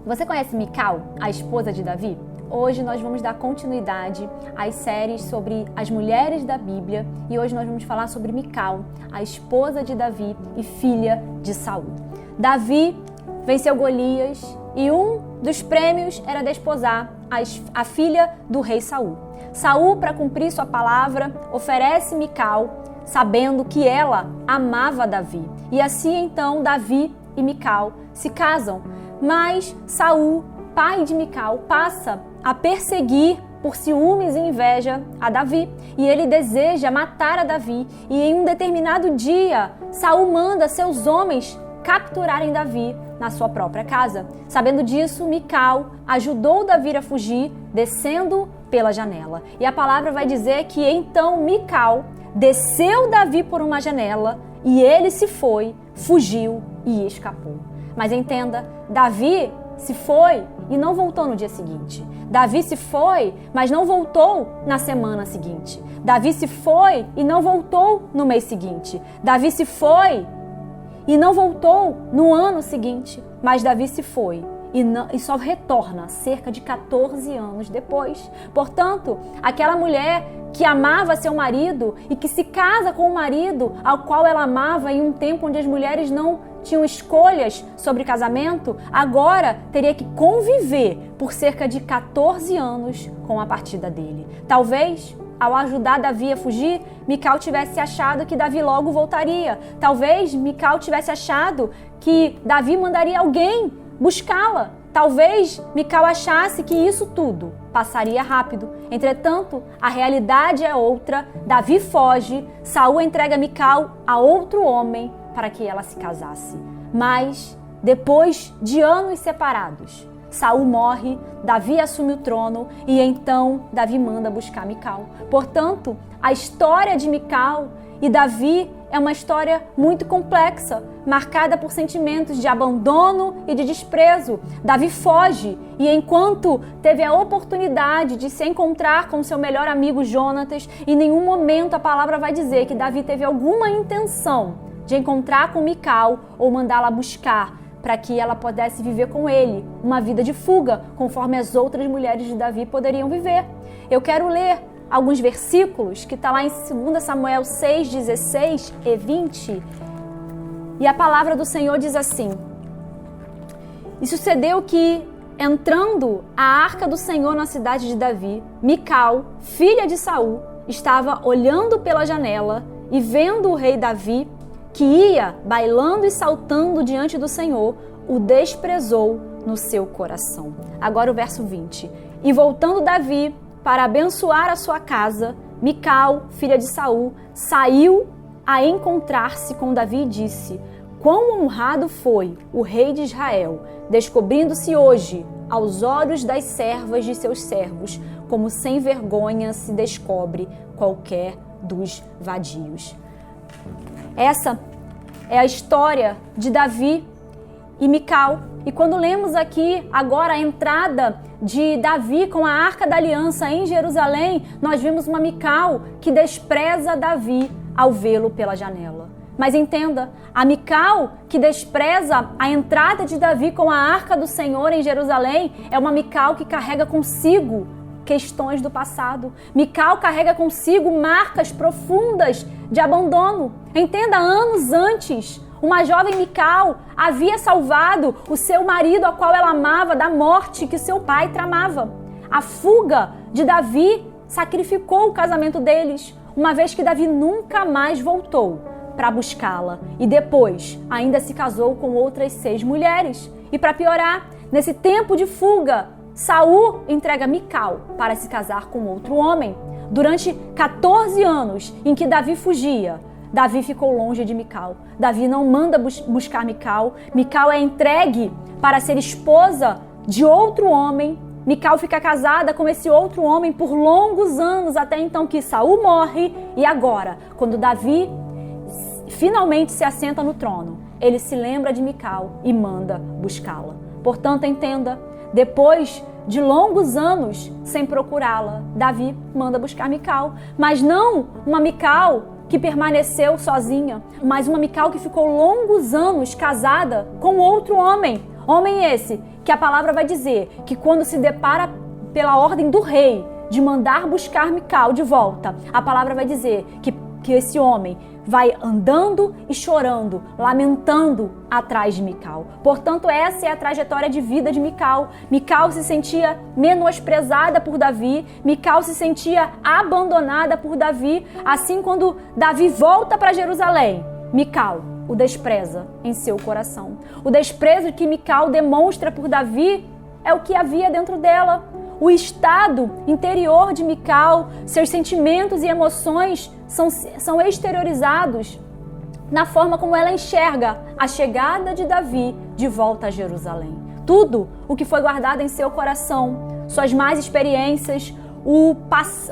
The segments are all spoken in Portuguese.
Você conhece Mical, a esposa de Davi? Hoje nós vamos dar continuidade às séries sobre as mulheres da Bíblia e hoje nós vamos falar sobre Mical, a esposa de Davi e filha de Saul. Davi venceu Golias e um dos prêmios era desposar a filha do rei Saul. Saul, para cumprir sua palavra, oferece Mical, sabendo que ela amava Davi. E assim então Davi e Mical se casam. Mas Saul, pai de Mical, passa a perseguir por ciúmes e inveja a Davi. E ele deseja matar a Davi. E em um determinado dia, Saul manda seus homens capturarem Davi na sua própria casa. Sabendo disso, Mical ajudou Davi a fugir, descendo pela janela. E a palavra vai dizer que então Mical desceu Davi por uma janela e ele se foi, fugiu e escapou. Mas entenda, Davi se foi e não voltou no dia seguinte. Davi se foi, mas não voltou na semana seguinte. Davi se foi e não voltou no mês seguinte. Davi se foi e não voltou no ano seguinte. Mas Davi se foi e só retorna cerca de 14 anos depois. Portanto, aquela mulher que amava seu marido e que se casa com o marido ao qual ela amava em um tempo onde as mulheres não tinham escolhas sobre casamento, agora teria que conviver por cerca de 14 anos com a partida dele. Talvez, ao ajudar Davi a fugir, Mical tivesse achado que Davi logo voltaria. Talvez Mical tivesse achado que Davi mandaria alguém buscá-la. Talvez Mical achasse que isso tudo passaria rápido. Entretanto, a realidade é outra. Davi foge, Saul entrega Mical a outro homem para que ela se casasse. Mas, depois de anos separados, Saul morre, Davi assume o trono e então Davi manda buscar Mical. Portanto, a história de Mical e Davi é uma história muito complexa, marcada por sentimentos de abandono e de desprezo. Davi foge e enquanto teve a oportunidade de se encontrar com seu melhor amigo Jonatas, em nenhum momento a palavra vai dizer que Davi teve alguma intenção de encontrar com Mical ou mandá-la buscar para que ela pudesse viver com ele uma vida de fuga, conforme as outras mulheres de Davi poderiam viver. Eu quero ler alguns versículos que está lá em 2 Samuel 6, 16 e 20. E a palavra do Senhor diz assim: E sucedeu que, entrando a arca do Senhor na cidade de Davi, Mical, filha de Saul, estava olhando pela janela e vendo o rei Davi, que ia bailando e saltando diante do Senhor, o desprezou no seu coração. Agora o verso 20. E voltando Davi para abençoar a sua casa, Mical, filha de Saul, saiu a encontrar-se com Davi e disse: Quão honrado foi o rei de Israel, descobrindo-se hoje aos olhos das servas de seus servos, como sem vergonha se descobre qualquer dos vadios. Essa é a história de Davi e Mical. E quando lemos aqui agora a entrada de Davi com a Arca da Aliança em Jerusalém, nós vimos uma Mical que despreza Davi ao vê-lo pela janela. Mas entenda, a Mical que despreza a entrada de Davi com a Arca do Senhor em Jerusalém é uma Mical que carrega consigo questões do passado. Mical carrega consigo marcas profundas de abandono. Entenda, anos antes, uma jovem Mical havia salvado o seu marido, a qual ela amava, da morte que seu pai tramava. A fuga de Davi sacrificou o casamento deles, uma vez que Davi nunca mais voltou para buscá-la e depois ainda se casou com outras 6 mulheres. E para piorar, nesse tempo de fuga, Saul entrega Mical para se casar com outro homem. Durante 14 anos em que Davi fugia, Davi ficou longe de Mical. Davi não manda buscar Mical. Mical é entregue para ser esposa de outro homem. Mical fica casada com esse outro homem por longos anos, até então que Saul morre. E agora, quando Davi finalmente se assenta no trono, ele se lembra de Mical e manda buscá-la. Portanto, entenda, depois de longos anos sem procurá-la, Davi manda buscar Mical. Mas não uma Mical que permaneceu sozinha, mas uma Mical que ficou longos anos casada com outro homem. Homem esse que a palavra vai dizer que quando se depara pela ordem do rei de mandar buscar Mical de volta, a palavra vai dizer que esse homem vai andando e chorando, lamentando atrás de Mical. Portanto, essa é a trajetória de vida de Mical. Mical se sentia menosprezada por Davi, Mical se sentia abandonada por Davi. Assim, quando Davi volta para Jerusalém, Mical o despreza em seu coração. O desprezo que Mical demonstra por Davi é o que havia dentro dela. O estado interior de Mical, seus sentimentos e emoções são exteriorizados na forma como ela enxerga a chegada de Davi de volta a Jerusalém. Tudo o que foi guardado em seu coração, suas más experiências, o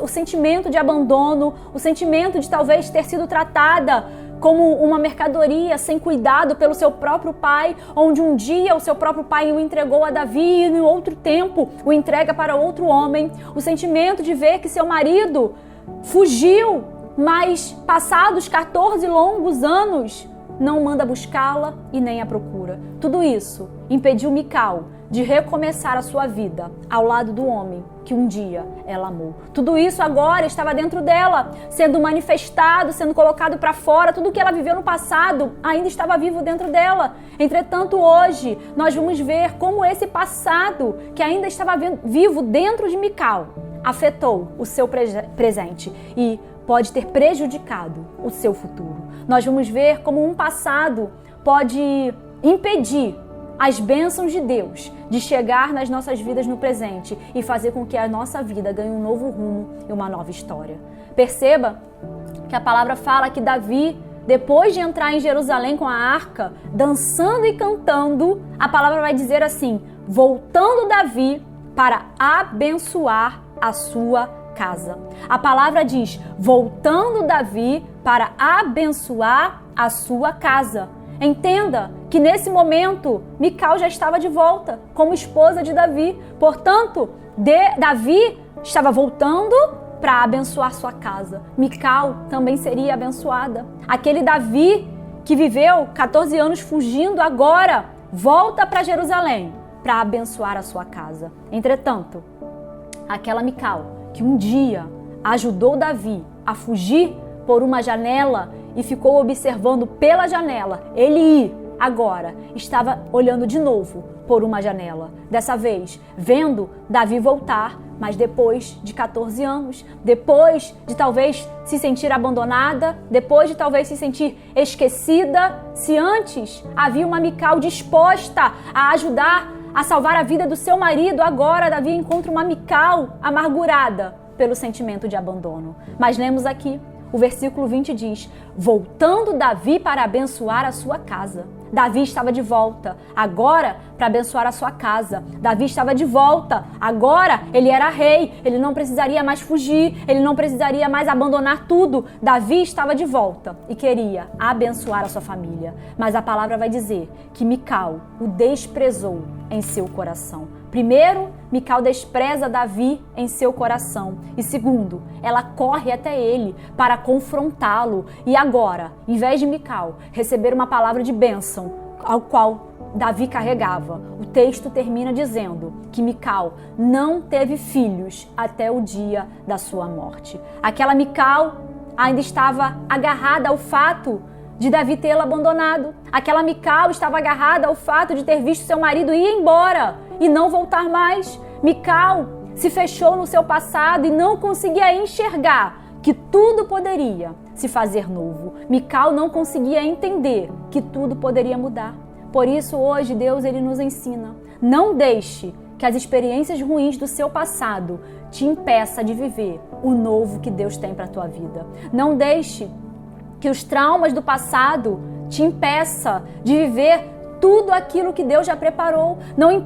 sentimento de abandono, o sentimento de talvez ter sido tratada como uma mercadoria sem cuidado pelo seu próprio pai, onde um dia o seu próprio pai o entregou a Davi e em outro tempo o entrega para outro homem. O sentimento de ver que seu marido fugiu, mas passados 14 longos anos não manda buscá-la e nem a procura. Tudo isso impediu Mical de recomeçar a sua vida ao lado do homem que um dia ela amou. Tudo isso agora estava dentro dela, sendo manifestado, sendo colocado para fora. Tudo que ela viveu no passado ainda estava vivo dentro dela. Entretanto, hoje, nós vamos ver como esse passado, que ainda estava vivo dentro de Mical, afetou o seu presente e pode ter prejudicado o seu futuro. Nós vamos ver como um passado pode impedir as bênçãos de Deus de chegar nas nossas vidas no presente e fazer com que a nossa vida ganhe um novo rumo e uma nova história. Perceba que a palavra fala que Davi, depois de entrar em Jerusalém com a arca, dançando e cantando, a palavra vai dizer assim: voltando Davi para abençoar a sua casa. A palavra diz: voltando Davi para abençoar a sua casa. Entenda que nesse momento Mical já estava de volta como esposa de Davi. Portanto, Davi estava voltando para abençoar sua casa. Mical também seria abençoada. Aquele Davi que viveu 14 anos fugindo, agora volta para Jerusalém para abençoar a sua casa. Entretanto, aquela Mical que um dia ajudou Davi a fugir por uma janela e ficou observando pela janela ele ir, agora estava olhando de novo por uma janela. Dessa vez, vendo Davi voltar, mas depois de 14 anos, depois de talvez se sentir abandonada, depois de talvez se sentir esquecida. Se antes havia uma Mical disposta a ajudar a salvar a vida do seu marido, agora Davi encontra uma Mical amargurada pelo sentimento de abandono. Mas lemos aqui, o versículo 20 diz: voltando Davi para abençoar a sua casa. Davi estava de volta, agora para abençoar a sua casa. Davi estava de volta, agora ele era rei, ele não precisaria mais fugir, ele não precisaria mais abandonar tudo. Davi estava de volta e queria abençoar a sua família. Mas a palavra vai dizer que Mical o desprezou em seu coração. Primeiro, Mical despreza Davi em seu coração. E segundo, ela corre até ele para confrontá-lo. E agora, em vez de Mical receber uma palavra de bênção, ao qual Davi carregava, o texto termina dizendo que Mical não teve filhos até o dia da sua morte. Aquela Mical ainda estava agarrada ao fato de Davi tê-la abandonado. Aquela Mical estava agarrada ao fato de ter visto seu marido ir embora e não voltar mais. Mical se fechou no seu passado e não conseguia enxergar que tudo poderia se fazer novo. Mical não conseguia entender que tudo poderia mudar. Por isso, hoje, Deus ele nos ensina: não deixe que as experiências ruins do seu passado te impeça de viver o novo que Deus tem para a tua vida. Não deixe que os traumas do passado te impeça de viver tudo aquilo que Deus já preparou. Não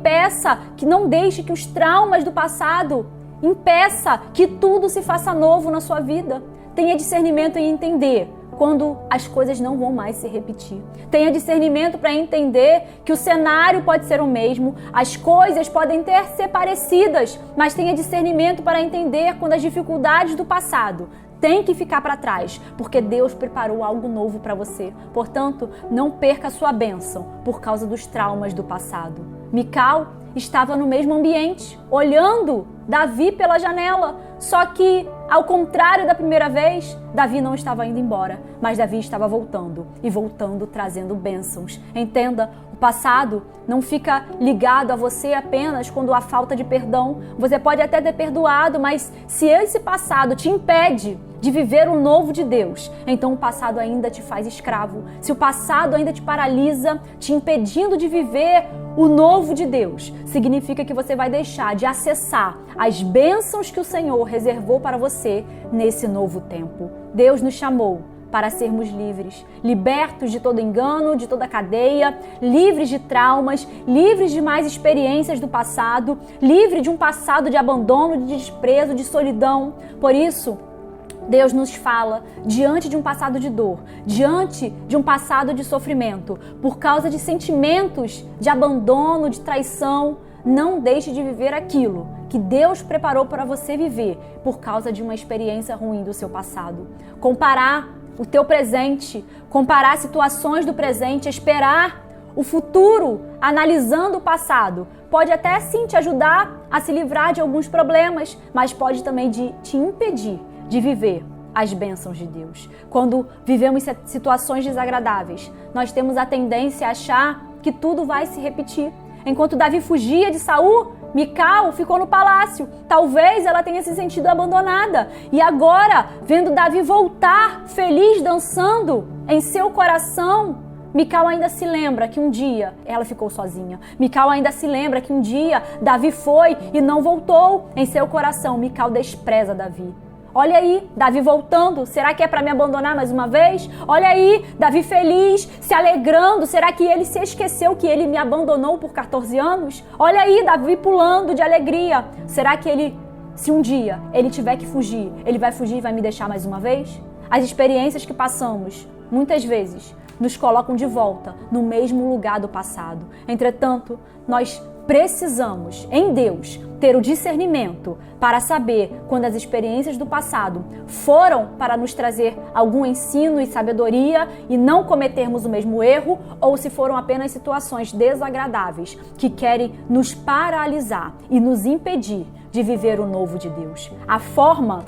deixe que os traumas do passado impeça que tudo se faça novo na sua vida. Tenha discernimento em entender quando as coisas não vão mais se repetir. Tenha discernimento para entender que o cenário pode ser o mesmo, as coisas podem ser parecidas, mas tenha discernimento para entender quando as dificuldades do passado tem que ficar para trás, porque Deus preparou algo novo para você. Portanto, não perca a sua bênção por causa dos traumas do passado. Mical estava no mesmo ambiente, olhando Davi pela janela. Só que, ao contrário da primeira vez, Davi não estava indo embora, mas Davi estava voltando, e voltando trazendo bênçãos. Entenda, o passado não fica ligado a você apenas quando há falta de perdão. Você pode até ter perdoado, mas se esse passado te impede de viver o novo de Deus, então o passado ainda te faz escravo. Se o passado ainda te paralisa, te impedindo de viver o novo de Deus, significa que você vai deixar de acessar as bênçãos que o Senhor reservou para você nesse novo tempo. Deus nos chamou para sermos livres, libertos de todo engano, de toda cadeia, livres de traumas, livres de mais experiências do passado, livre de um passado de abandono, de desprezo, de solidão. Por isso, Deus nos fala, diante de um passado de dor, diante de um passado de sofrimento, por causa de sentimentos de abandono, de traição, não deixe de viver aquilo que Deus preparou para você viver por causa de uma experiência ruim do seu passado. Comparar o teu presente, comparar situações do presente, esperar o futuro analisando o passado, pode até sim te ajudar a se livrar de alguns problemas, mas pode também te impedir de viver as bênçãos de Deus. Quando vivemos situações desagradáveis, nós temos a tendência a achar que tudo vai se repetir. Enquanto Davi fugia de Saul, Mical ficou no palácio. Talvez ela tenha se sentido abandonada. E agora, vendo Davi voltar feliz, dançando em seu coração, Mical ainda se lembra que um dia ela ficou sozinha. Mical ainda se lembra que um dia Davi foi e não voltou. Em seu coração, Mical despreza Davi. Olha aí, Davi voltando, será que é para me abandonar mais uma vez? Olha aí, Davi feliz, se alegrando, será que ele se esqueceu que ele me abandonou por 14 anos? Olha aí, Davi pulando de alegria, será que ele, se um dia ele tiver que fugir, ele vai fugir e vai me deixar mais uma vez? As experiências que passamos, muitas vezes, nos colocam de volta no mesmo lugar do passado. Entretanto, nós precisamos, em Deus, ter o discernimento para saber quando as experiências do passado foram para nos trazer algum ensino e sabedoria e não cometermos o mesmo erro, ou se foram apenas situações desagradáveis que querem nos paralisar e nos impedir de viver o novo de Deus. A forma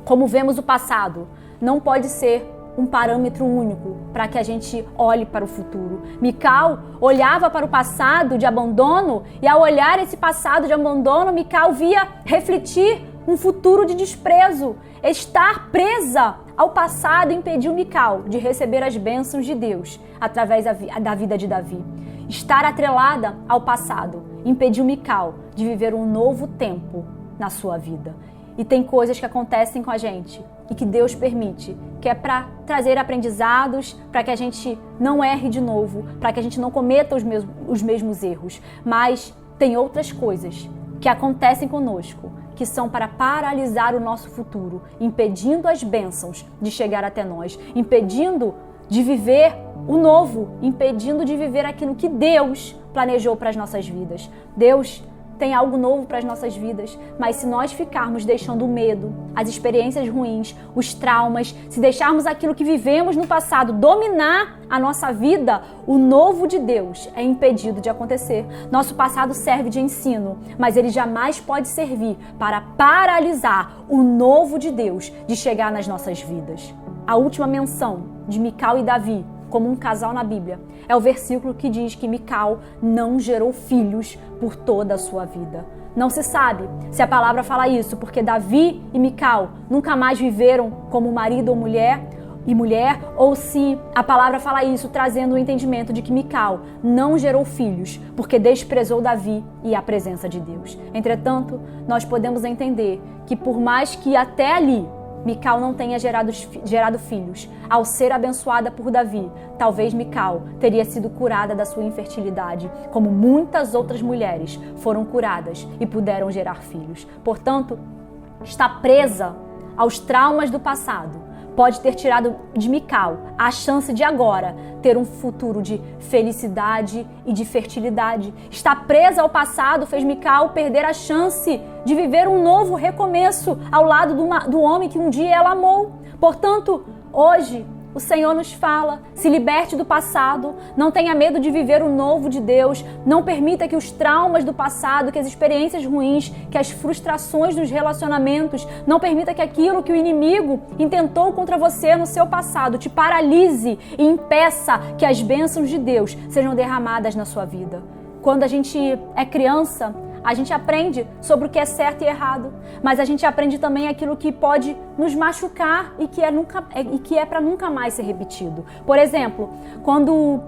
como vemos o passado não pode ser um parâmetro único para que a gente olhe para o futuro. Mical olhava para o passado de abandono e, ao olhar esse passado de abandono, Mical via refletir um futuro de desprezo. Estar presa ao passado impediu Mical de receber as bênçãos de Deus através da vida de Davi. Estar atrelada ao passado impediu Mical de viver um novo tempo na sua vida. E tem coisas que acontecem com a gente e que Deus permite, que é para trazer aprendizados, para que a gente não erre de novo, para que a gente não cometa os mesmos erros. Mas tem outras coisas que acontecem conosco, que são para paralisar o nosso futuro, impedindo as bênçãos de chegar até nós, impedindo de viver o novo, impedindo de viver aquilo que Deus planejou para as nossas vidas. Deus tem algo novo para as nossas vidas, mas se nós ficarmos deixando o medo, as experiências ruins, os traumas, se deixarmos aquilo que vivemos no passado dominar a nossa vida, o novo de Deus é impedido de acontecer. Nosso passado serve de ensino, mas ele jamais pode servir para paralisar o novo de Deus de chegar nas nossas vidas. A última menção de Mical e Davi como um casal na Bíblia é o versículo que diz que Mical não gerou filhos por toda a sua vida. Não se sabe se a palavra fala isso porque Davi e Mical nunca mais viveram como marido ou mulher, ou se a palavra fala isso trazendo o entendimento de que Mical não gerou filhos porque desprezou Davi e a presença de Deus. Entretanto, nós podemos entender que por mais que até ali Mical não tenha gerado filhos, ao ser abençoada por Davi, talvez Mical teria sido curada da sua infertilidade, como muitas outras mulheres foram curadas e puderam gerar filhos. Portanto, estar presa aos traumas do passado pode ter tirado de Mical a chance de agora ter um futuro de felicidade e de fertilidade. Estar presa ao passado fez Mical perder a chance de viver um novo recomeço ao lado do homem que um dia ela amou. Portanto, hoje o Senhor nos fala, se liberte do passado, não tenha medo de viver o novo de Deus, não permita que os traumas do passado, que as experiências ruins, que as frustrações dos relacionamentos, não permita que aquilo que o inimigo intentou contra você no seu passado te paralise e impeça que as bênçãos de Deus sejam derramadas na sua vida. Quando a gente é criança, a gente aprende sobre o que é certo e errado, mas a gente aprende também aquilo que pode nos machucar e que é para nunca mais ser repetido. Por exemplo, quando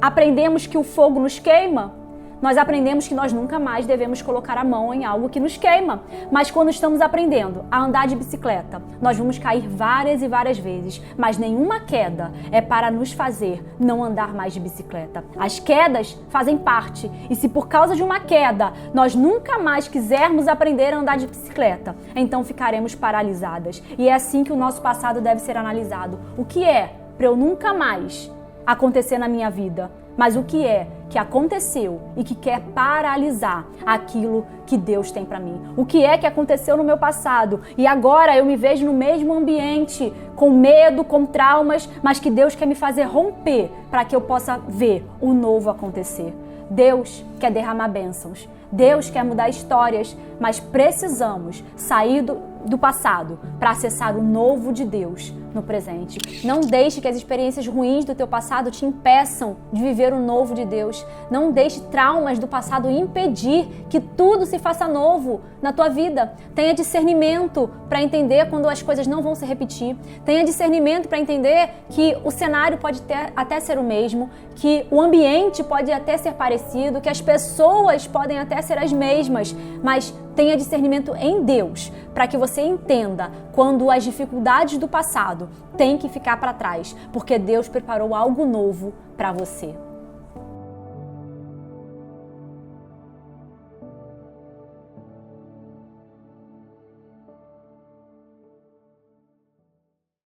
aprendemos que o fogo nos queima, nós aprendemos que nós nunca mais devemos colocar a mão em algo que nos queima. Mas quando estamos aprendendo a andar de bicicleta, nós vamos cair várias e várias vezes, mas nenhuma queda é para nos fazer não andar mais de bicicleta. As quedas fazem parte, e se por causa de uma queda nós nunca mais quisermos aprender a andar de bicicleta, então ficaremos paralisadas. E é assim que o nosso passado deve ser analisado. O que é para eu nunca mais acontecer na minha vida? Mas o que é que aconteceu e que quer paralisar aquilo que Deus tem para mim? O que é que aconteceu no meu passado e agora eu me vejo no mesmo ambiente, com medo, com traumas, mas que Deus quer me fazer romper para que eu possa ver o novo acontecer? Deus quer derramar bênçãos, Deus quer mudar histórias, mas precisamos sair do passado para acessar o novo de Deus no presente. Não deixe que as experiências ruins do teu passado te impeçam de viver o novo de Deus. Não deixe traumas do passado impedir que tudo se faça novo na tua vida. Tenha discernimento para entender quando as coisas não vão se repetir. Tenha discernimento para entender que o cenário pode até ser o mesmo, que o ambiente pode até ser parecido, que as pessoas podem até ser as mesmas, mas tenha discernimento em Deus, para que você entenda quando as dificuldades do passado têm que ficar para trás, porque Deus preparou algo novo para você.